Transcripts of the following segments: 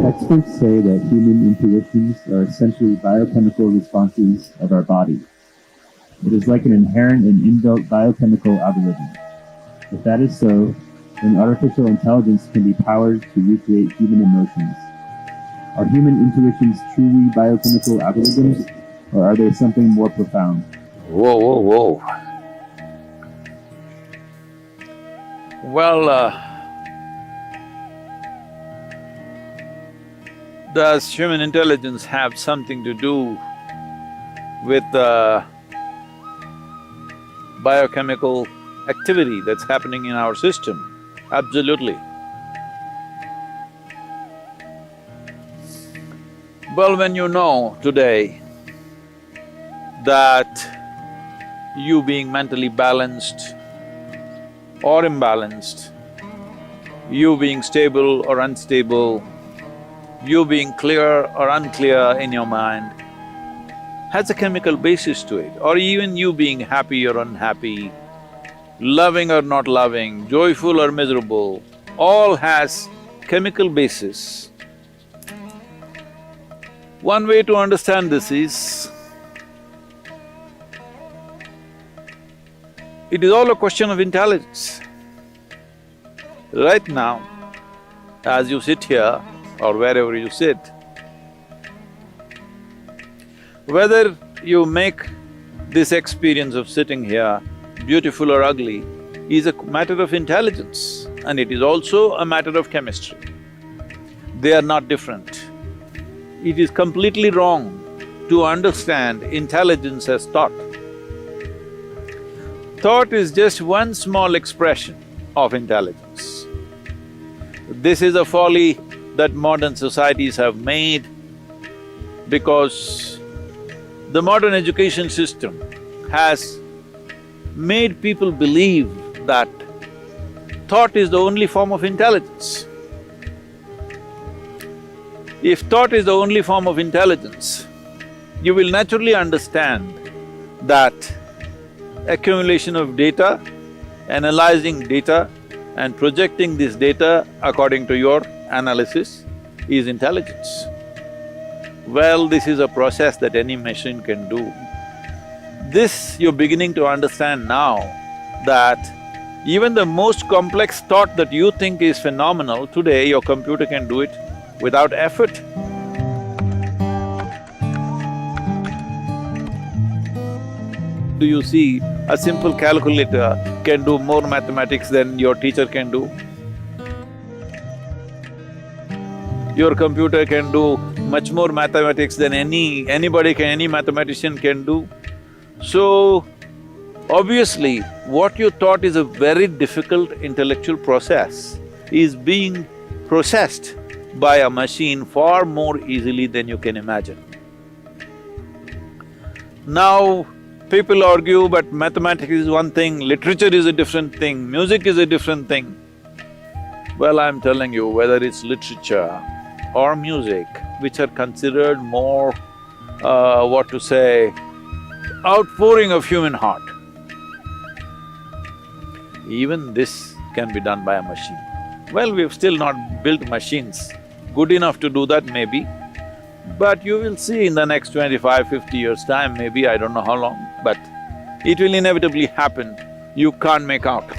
Experts say that human intuitions are essentially biochemical responses of our body. It is like an inherent and inbuilt biochemical algorithm. If that is so, then artificial intelligence can be powered to recreate human emotions. Are human intuitions truly biochemical algorithms, or are they something more profound? Whoa, whoa, whoa. Well, does human intelligence have something to do with biochemical activity that's happening in our system? Absolutely. Well, when you know today that you being mentally balanced or imbalanced, you being stable or unstable, you being clear or unclear in your mind, has a chemical basis to it, or even you being happy or unhappy, loving or not loving, joyful or miserable, all has chemical basis. One way to understand this is, it is all a question of intelligence. Right now, as you sit here or wherever you sit, whether you make this experience of sitting here beautiful or ugly is a matter of intelligence, and it is also a matter of chemistry. They are not different. It is completely wrong to understand intelligence as thought. Thought is just one small expression of intelligence. This is a folly that modern societies have made because the modern education system has made people believe that thought is the only form of intelligence. If thought is the only form of intelligence, you will naturally understand that accumulation of data, analyzing data and projecting this data according to your analysis is intelligence. Well, this is a process that any machine can do. This you're beginning to understand now, that even the most complex thought that you think is phenomenal, today your computer can do it without effort. Do you see a simple calculator can do more mathematics than your teacher can do? Your computer can do much more mathematics than any mathematician can do. So, obviously, what you thought is a very difficult intellectual process is being processed by a machine far more easily than you can imagine. Now, people argue, but mathematics is one thing, literature is a different thing, music is a different thing. Well, I'm telling you, whether it's literature or music, which are considered more, outpouring of human heart, even this can be done by a machine. Well, we've still not built machines good enough to do that maybe, but you will see in the next 25, 50 years' time, maybe, I don't know how long, but it will inevitably happen. You can't make out,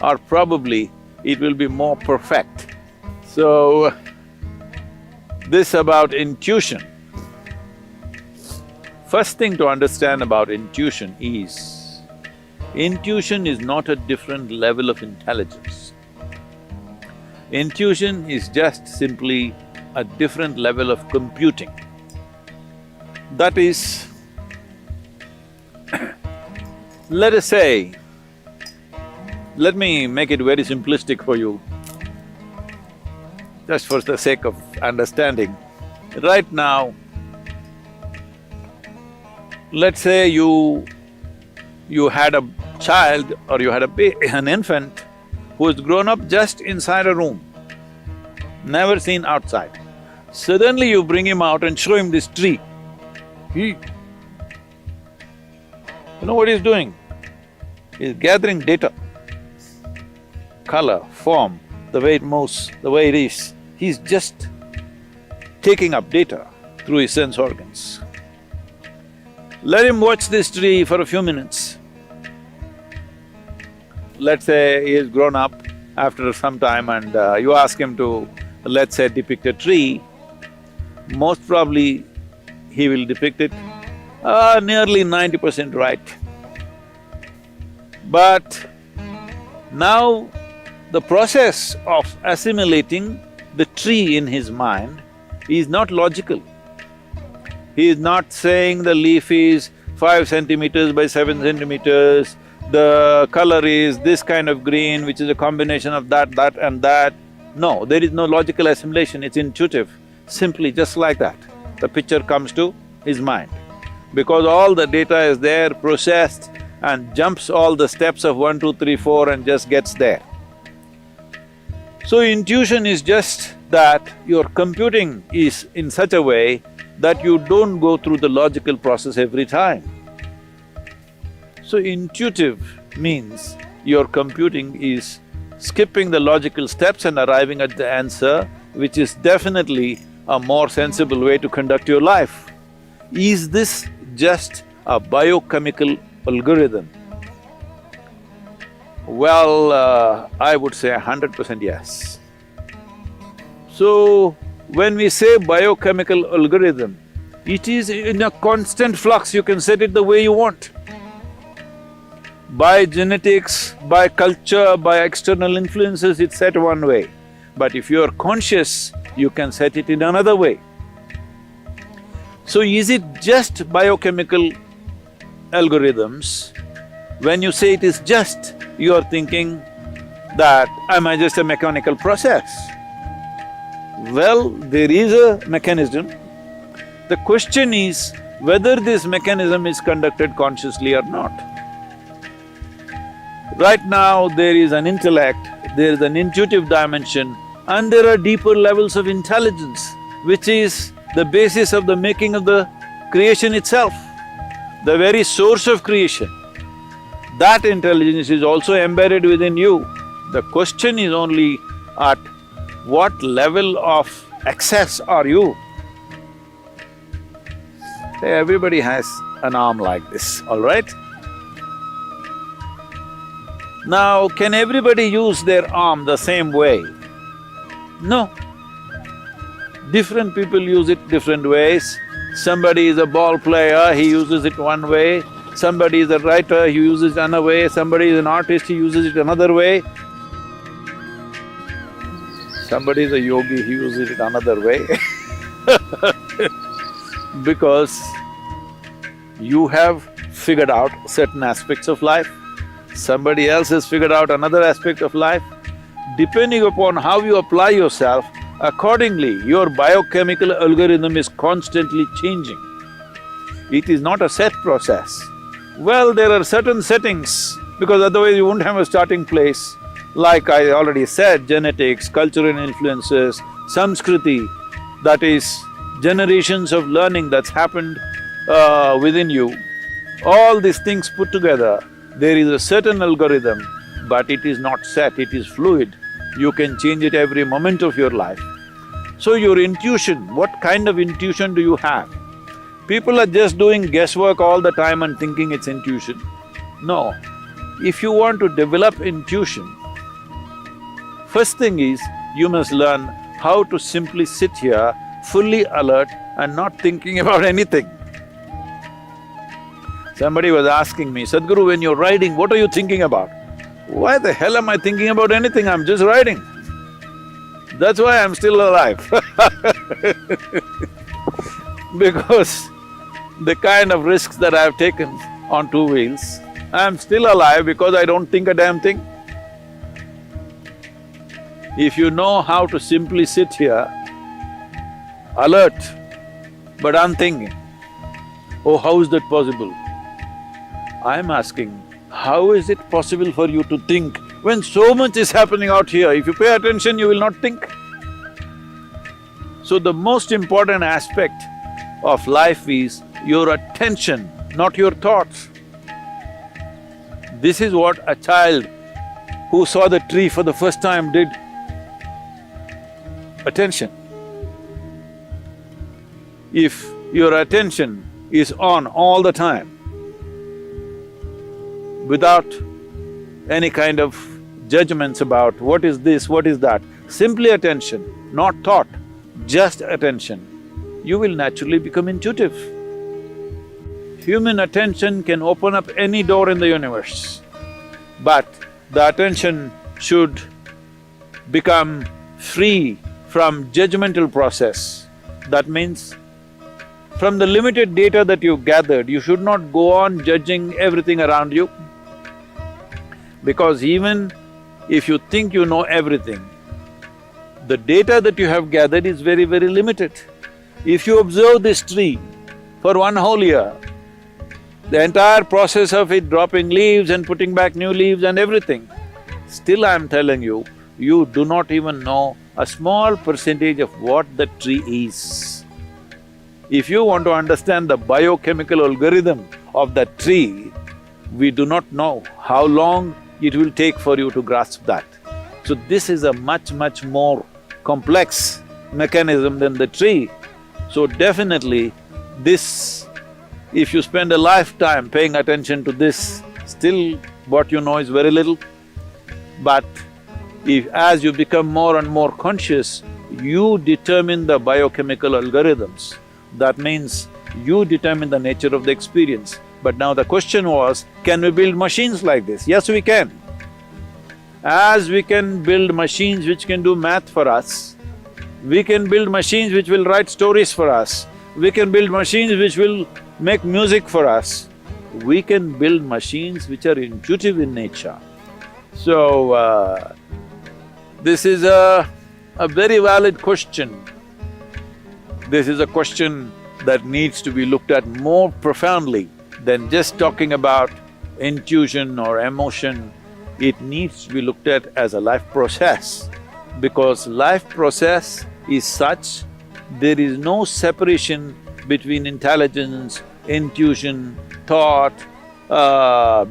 or probably it will be more perfect. So, this about intuition. First thing to understand about intuition is not a different level of intelligence. Intuition is just simply a different level of computing. That is, let us say, let me make it very simplistic for you, just for the sake of understanding. Right now, let's say you had a child or you had an infant who has grown up just inside a room, never seen outside. Suddenly you bring him out and show him this tree. You know what he's doing? He's gathering data, color, form, the way it moves, the way it is. He's just taking up data through his sense organs. Let him watch this tree for a few minutes. Let's say he has grown up after some time and you ask him to, let's say, depict a tree, most probably he will depict it nearly 90% right. But now the process of assimilating the tree in his mind is not logical. He is not saying the leaf is 5 centimeters by 7 centimeters, the color is this kind of green, which is a combination of that, that and that. No, there is no logical assimilation, it's intuitive, simply just like that. The picture comes to his mind. Because all the data is there, processed and jumps all the steps of 1, 2, 3, 4 and just gets there. So intuition is just that your computing is in such a way that you don't go through the logical process every time. So intuitive means your computing is skipping the logical steps and arriving at the answer, which is definitely a more sensible way to conduct your life. Is this just a biochemical algorithm? Well, I would say 100% yes. So, when we say biochemical algorithm, it is in a constant flux, you can set it the way you want. By genetics, by culture, by external influences, it's set one way. But if you're conscious, you can set it in another way. So is it just biochemical algorithms? When you say it is just, you are thinking that, am I just a mechanical process? Well, there is a mechanism. The question is whether this mechanism is conducted consciously or not. Right now, there is an intellect, there is an intuitive dimension, and there are deeper levels of intelligence, which is the basis of the making of the creation itself, the very source of creation. That intelligence is also embedded within you. The question is only at what level of access are you? Hey, everybody has an arm like this, all right? Now, can everybody use their arm the same way? No. Different people use it different ways. Somebody is a ball player, he uses it one way. Somebody is a writer, he uses it another way. Somebody is an artist, he uses it another way. Somebody is a yogi, he uses it another way because you have figured out certain aspects of life, somebody else has figured out another aspect of life. Depending upon how you apply yourself, accordingly, your biochemical algorithm is constantly changing. It is not a set process. Well, there are certain settings, because otherwise you won't have a starting place. Like I already said, genetics, cultural influences, samskriti, that is generations of learning that's happened within you. All these things put together, there is a certain algorithm, but it is not set, it is fluid. You can change it every moment of your life. So your intuition, what kind of intuition do you have? People are just doing guesswork all the time and thinking it's intuition. No. If you want to develop intuition, first thing is, you must learn how to simply sit here, fully alert and not thinking about anything. Somebody was asking me, Sadhguru, when you're riding, what are you thinking about? Why the hell am I thinking about anything? I'm just riding. That's why I'm still alive because the kind of risks that I've taken on 2 wheels, I'm still alive because I don't think a damn thing. If you know how to simply sit here, alert but unthinking, oh, how is that possible? I'm asking, how is it possible for you to think when so much is happening out here? If you pay attention, you will not think. So the most important aspect of life is your attention, not your thoughts. This is what a child who saw the tree for the first time did. Attention. If your attention is on all the time, without any kind of judgments about what is this, what is that, simply attention, not thought, just attention, you will naturally become intuitive. Human attention can open up any door in the universe, but the attention should become free from judgmental process. That means, from the limited data that you've gathered, you should not go on judging everything around you. Because even if you think you know everything, the data that you have gathered is very, very limited. If you observe this tree for one whole year, the entire process of it dropping leaves and putting back new leaves and everything, still I'm telling you, you do not even know a small percentage of what the tree is. If you want to understand the biochemical algorithm of that tree, we do not know how long it will take for you to grasp that. So this is a much, much more complex mechanism than the tree. So definitely this, if you spend a lifetime paying attention to this, still what you know is very little. But as you become more and more conscious, you determine the biochemical algorithms. That means you determine the nature of the experience. But now the question was, can we build machines like this? Yes, we can. As we can build machines which can do math for us, we can build machines which will write stories for us, we can build machines which will make music for us, we can build machines which are intuitive in nature. So, this is a very valid question. This is a question that needs to be looked at more profoundly than just talking about intuition or emotion. It needs to be looked at as a life process, because life process is such, there is no separation between intelligence, intuition, thought,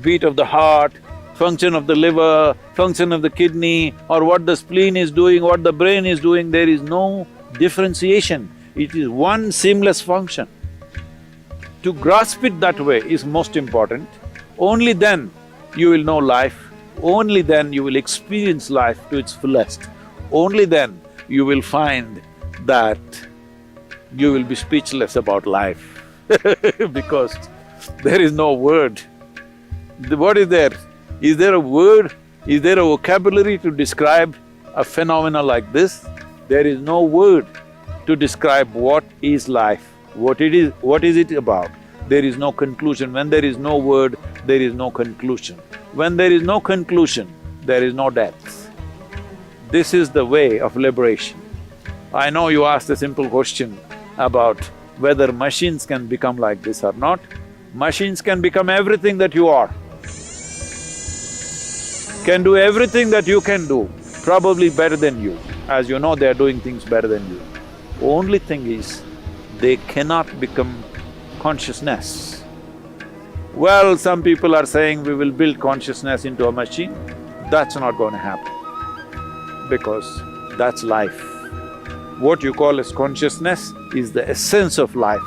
beat of the heart, function of the liver, function of the kidney, or what the spleen is doing, what the brain is doing, there is no differentiation. It is one seamless function. To grasp it that way is most important. Only then you will know life, only then you will experience life to its fullest. Only then you will find that you will be speechless about life because there is no word. What is there? Is there a word? Is there a vocabulary to describe a phenomena like this? There is no word to describe what is life, what is it about. There is no conclusion. When there is no word, there is no conclusion. When there is no conclusion, there is no depth. This is the way of liberation. I know you asked a simple question about whether machines can become like this or not. Machines can become everything that you are, can do everything that you can do, probably better than you. As you know, they are doing things better than you. Only thing is, they cannot become consciousness. Well, some people are saying we will build consciousness into a machine. That's not going to happen, because that's life. What you call as consciousness is the essence of life,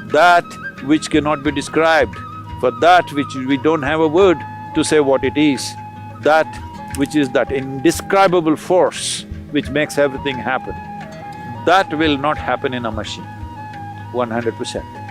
that which cannot be described, for that which we don't have a word to say what it is, that which is that indescribable force which makes everything happen. That will not happen in a machine, 100%.